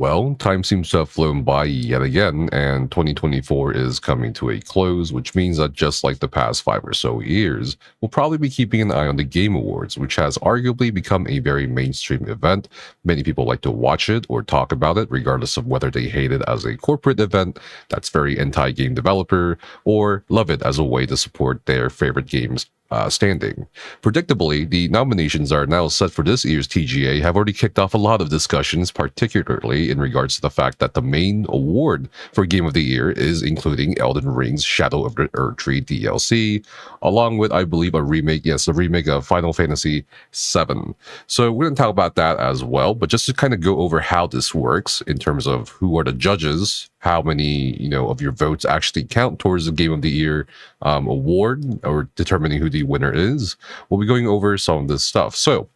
Well, time seems to have flown by yet again, and 2024 is coming to a close, which means that just like the past 5 or so years, we'll probably be keeping an eye on the Game Awards, which has arguably become a very mainstream event. Many people like to watch it or talk about it, regardless of whether they hate it as a corporate event that's very anti-game developer, or love it as a way to support their favorite games standing. Predictably, the nominations are now set for this year's TGA have already kicked off a lot of discussions, particularly in regards to the fact that the main award for Game of the Year is including Elden Ring's Shadow of the Erdtree DLC, along with, I believe, a remake of Final Fantasy VII. So we're going to talk about that as well, but just to kind of go over how this works in terms of who are the judges, how many, of your votes actually count towards the Game of the Year award, or determining who the winner is. We'll be going over some of this stuff. So,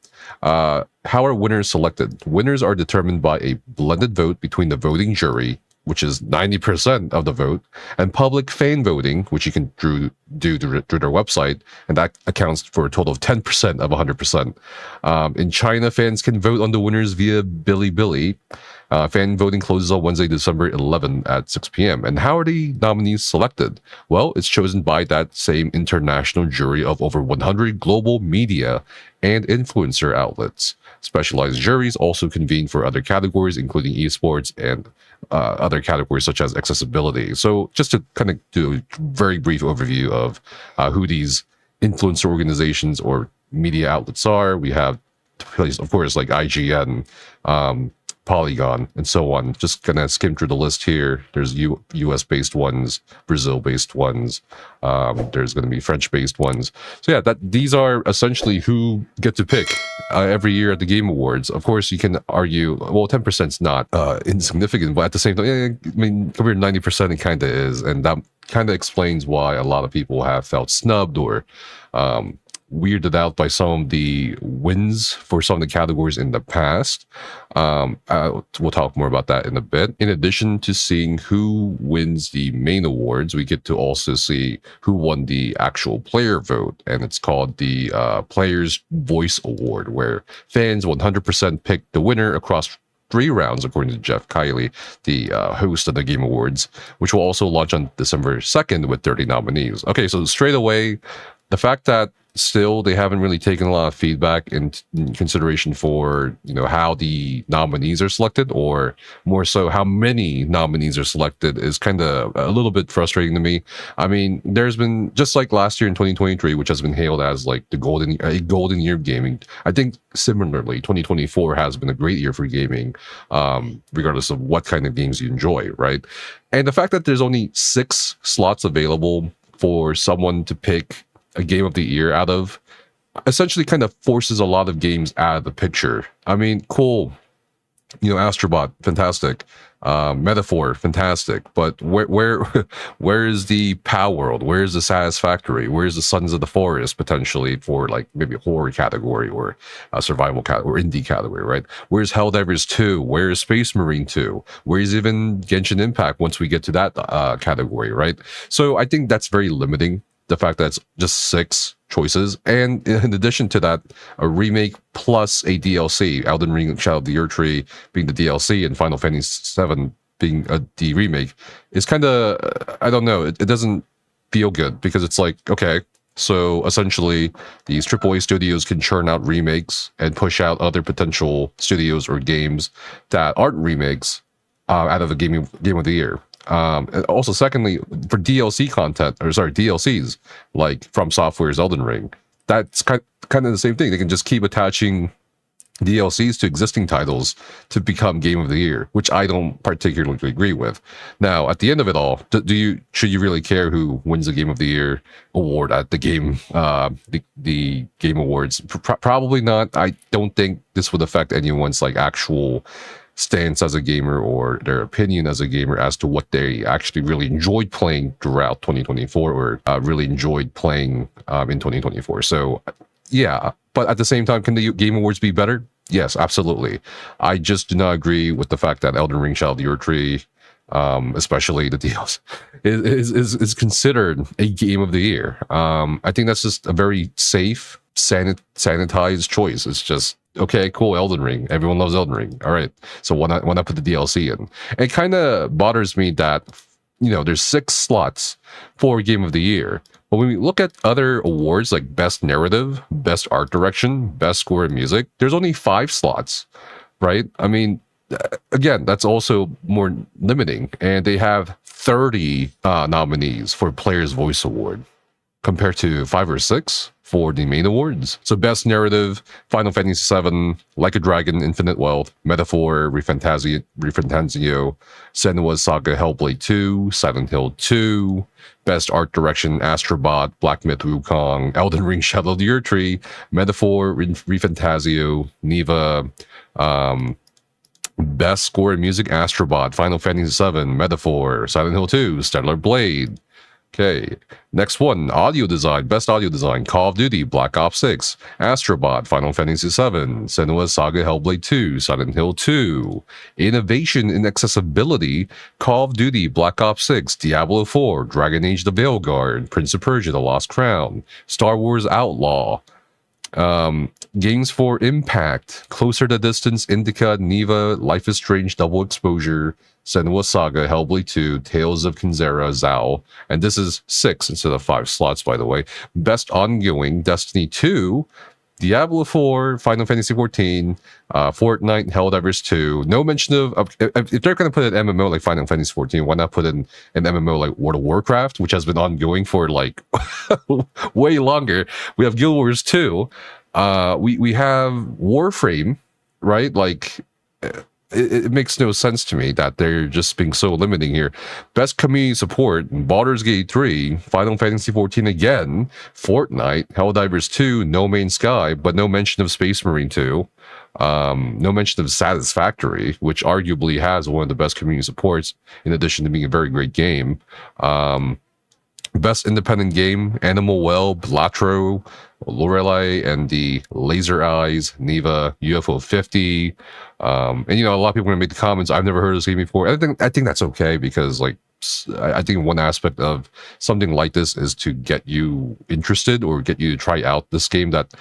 how are winners selected? Winners are determined by a blended vote between the voting jury, which is 90% of the vote, and public fan voting, which you can do through their website, and that accounts for a total of 10% of 100%. In China, fans can vote on the winners via Bilibili. Fan voting closes on Wednesday, December 11 at 6 p.m. And how are the nominees selected? Well, it's chosen by that same international jury of over 100 global media and influencer outlets. Specialized juries also convene for other categories, including esports and other categories such as accessibility. So just to kind of do a very brief overview of who these influencer organizations or media outlets are, we have, of course, like IGN, Polygon, and so on. Just gonna skim through the list here. There's US-based ones, Brazil-based ones. There's gonna be French-based ones. So yeah, these are essentially who get to pick every year at the Game Awards. Of course, you can argue, well, 10% is not insignificant, but at the same time, compared to 90%, it kind of is, and that kind of explains why a lot of people have felt snubbed or weirded out by some of the wins for some of the categories in the past. We'll talk more about that in a bit. In addition to seeing who wins the main awards, we get to also see who won the actual player vote, and it's called the Players' Voice Award, where fans 100% pick the winner across 3 rounds, according to Jeff Kiley, the host of the Game Awards, which will also launch on December 2nd with 30 nominees. Okay, so straight away, the fact that still they haven't really taken a lot of feedback in consideration for how the nominees are selected, or more so how many nominees are selected, is kind of a little bit frustrating to me. I mean, there's been, just like last year in 2023, which has been hailed as like a golden year of gaming, I think similarly 2024 has been a great year for gaming, regardless of what kind of games you enjoy, right? And the fact that there's only 6 slots available for someone to pick a Game of the Year out of essentially kind of forces a lot of games out of the picture. I mean, cool, Astrobot, fantastic, Metaphor, fantastic, but where is the Pow World? Where is the Satisfactory? Where is the Sons of the Forest, potentially for like maybe a horror category or a survival category or indie category, right? Where's Helldivers 2? Where is Space Marine 2? Where is even Genshin Impact once we get to that category, right? So I think that's very limiting, the fact that it's just 6 choices. And in addition to that, a remake plus a DLC, Elden Ring Shadow of the Erdtree being the DLC and Final Fantasy VII being the remake, is kind of, I don't know, it doesn't feel good, because it's like, okay, so essentially these AAA studios can churn out remakes and push out other potential studios or games that aren't remakes out of a Game of the Year. And also, secondly, for DLCs, like From Software's Elden Ring, that's kind of the same thing. They can just keep attaching DLCs to existing titles to become Game of the Year, which I don't particularly agree with. Now, at the end of it all, should you really care who wins the Game of the Year award at the Game Awards? Probably not. I don't think this would affect anyone's like actual stance as a gamer or their opinion as a gamer as to what they actually really enjoyed playing throughout 2024 or really enjoyed playing in 2024. So yeah, but at the same time, can the Game Awards be better? Yes, absolutely. I just do not agree with the fact that Elden Ring Shadow of the Erdtree, especially the DLC, is considered a Game of the Year. I think that's just a very safe, sanitized choice. It's just Okay, cool. Elden Ring. Everyone loves Elden Ring. All right. So why not put the DLC in? It kind of bothers me that, there's 6 slots for Game of the Year. But when we look at other awards like Best Narrative, Best Art Direction, Best Score and Music, there's only 5 slots, right? I mean, again, that's also more limiting. And they have 30 nominees for Player's Voice Award, compared to 5 or 6 for the main awards. So Best Narrative, Final Fantasy VII, Like a Dragon, Infinite Wealth, Metaphor, Refantazio, Senua's Saga, Hellblade 2, Silent Hill 2, Best Art Direction, Astrobot, Black Myth Wukong, Elden Ring Shadow of the Erdtree, Metaphor, Refantazio, Neva, Best Score and Music, Astrobot, Final Fantasy VII, Metaphor, Silent Hill 2, Stellar Blade. Okay, next one, Audio Design, Best Audio Design, Call of Duty, Black Ops 6, Astrobot, Final Fantasy VII, Senua's Saga, Hellblade 2, Silent Hill 2. Innovation in Accessibility, Call of Duty, Black Ops 6, Diablo 4, Dragon Age the Veilguard, Prince of Persia, The Lost Crown, Star Wars Outlaw. Games for Impact, Closer the Distance, Indica, Neva, Life is Strange, Double Exposure, Senua's Saga, Hellblade 2, Tales of Kinzera, Zao, and this is 6 instead of 5 slots, by the way. Best Ongoing, Destiny 2, Diablo 4, Final Fantasy 14, Fortnite, Helldivers 2. No mention of if they're going to put an MMO like Final Fantasy 14, why not put in an MMO like World of Warcraft, which has been ongoing for like way longer. We have Guild Wars 2. We have Warframe, right? Like, it makes no sense to me that they're just being so limiting here. Best Community Support, Baldur's Gate 3, Final Fantasy 14 again, Fortnite, Helldivers 2, No Man's Sky, but no mention of Space Marine 2. No mention of Satisfactory, which arguably has one of the best community supports, in addition to being a very great game. Best Independent Game, Animal Well, Blatro, Lorelei and the Laser Eyes, Neva, UFO 50. And a lot of people are going to make the comments, I've never heard of this game before. I think that's okay, because like, I think one aspect of something like this is to get you interested or get you to try out this game that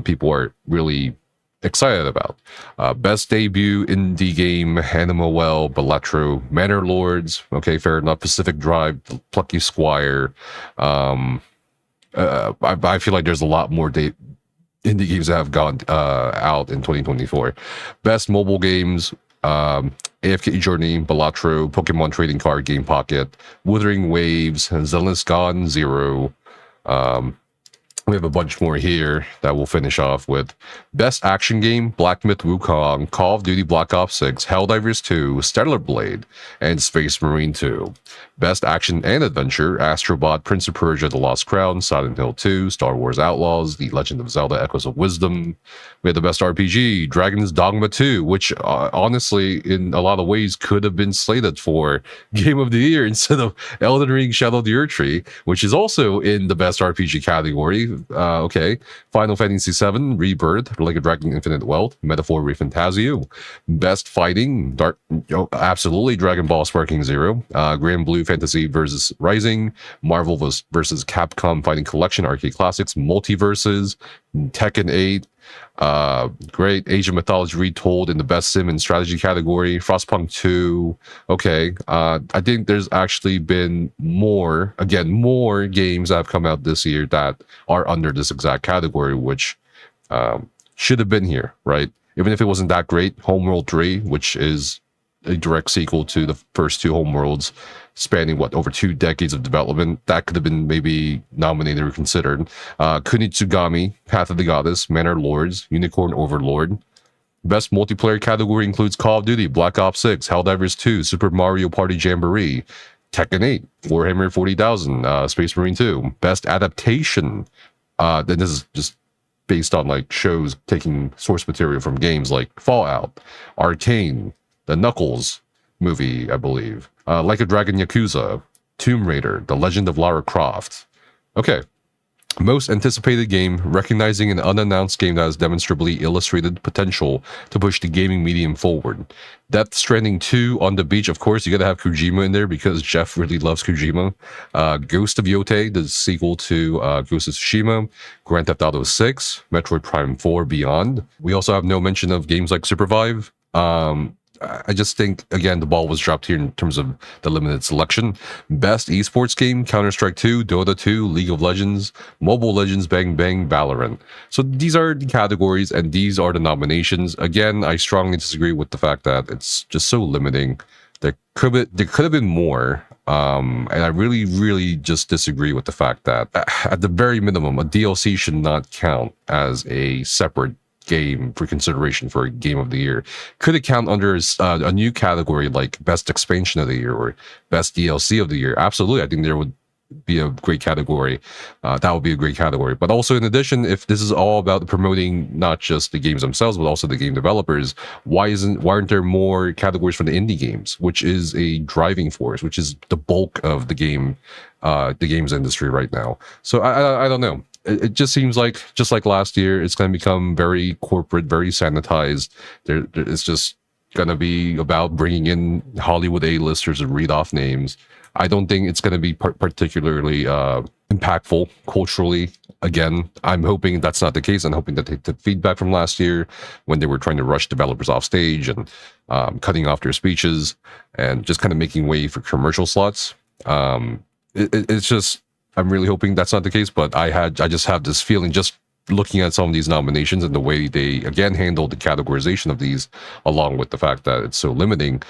people are really excited about. Best Debut Indie Game, Animal Well, Balatro, Manor Lords, okay, fair enough, Pacific Drive, Plucky Squire. I feel like there's a lot more indie games that have gone out in 2024. Best Mobile Games, AFK Journey, Balatro, Pokemon Trading Card Game Pocket, Wuthering Waves, Zenless Gone Zero. We have a bunch more here that we'll finish off with. Best Action Game, Black Myth Wukong, Call of Duty Black Ops 6, Helldivers 2, Stellar Blade, and Space Marine 2. Best Action and Adventure, Astrobot, Prince of Persia, The Lost Crown, Silent Hill 2, Star Wars Outlaws, The Legend of Zelda, Echoes of Wisdom. We had the Best RPG, Dragon's Dogma 2, which honestly, in a lot of ways, could have been slated for Game of the Year instead of Elden Ring Shadow of the Erdtree, which is also in the Best RPG category. Okay, Final Fantasy VII, Rebirth, Like a Dragon, Infinite Wealth, Metaphor, Refantazio. Best Fighting, absolutely Dragon Ball Sparking Zero, Grand Blue Fantasy versus Rising, Marvel versus Capcom Fighting Collection, Arcade Classics, Multiverses, Tekken 8, great Age of Mythology Retold in the Best Sim and Strategy category, Frostpunk 2. Okay, I think there's actually been more games that have come out this year that are under this exact category, which should have been here, right? Even if it wasn't that great. Homeworld 3, which is a direct sequel to the first 2 Homeworlds, spanning over 2 decades of development, that could have been maybe nominated or considered. Kunitsugami, Path of the Goddess, Manor Lords, Unicorn Overlord. Best multiplayer category includes Call of Duty, Black Ops 6, Helldivers 2, Super Mario Party Jamboree, Tekken 8, Warhammer 40,000, Space Marine 2. Best adaptation, then this is just based on like shows taking source material from games like Fallout, Arcane, the Knuckles movie, I believe, Like a Dragon Yakuza, Tomb Raider, The Legend of Lara Croft. Okay, Most anticipated game, recognizing an unannounced game that has demonstrably illustrated potential to push the gaming medium forward. Death Stranding 2 on the beach, of course, you gotta have Kojima in there because Jeff really loves Kojima. Ghost of Yotei, the sequel to Ghost of Tsushima. Grand Theft Auto 6, Metroid Prime 4 Beyond. We also have no mention of games like Supervive. I just think, again, the ball was dropped here in terms of the limited selection. Best esports game, Counter-Strike 2, Dota 2, League of Legends, Mobile Legends, Bang Bang, Valorant. So these are the categories and these are the nominations. Again, I strongly disagree with the fact that it's just so limiting. There could have been more. And I really just disagree with the fact that at the very minimum, a DLC should not count as a separate game for consideration for a game of the year. Could it count under a new category like best expansion of the year or best DLC of the year? Absolutely. I think there would be a great category. That would be a great category. But also in addition, if this is all about promoting not just the games themselves, but also the game developers, why aren't there more categories for the indie games, which is a driving force, which is the bulk of the games industry right now? So I don't know. It just seems like, just like last year, it's going to become very corporate, very sanitized. It's just going to be about bringing in Hollywood A-listers and read off names. I don't think it's going to be particularly impactful culturally. Again, I'm hoping that's not the case. I'm hoping that they took feedback from last year when they were trying to rush developers off stage and cutting off their speeches and just kind of making way for commercial slots. It's just, I'm really hoping that's not the case, but I just have this feeling just looking at some of these nominations and the way they, again, handle the categorization of these, along with the fact that it's so limiting,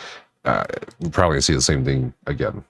we're probably going to see the same thing again.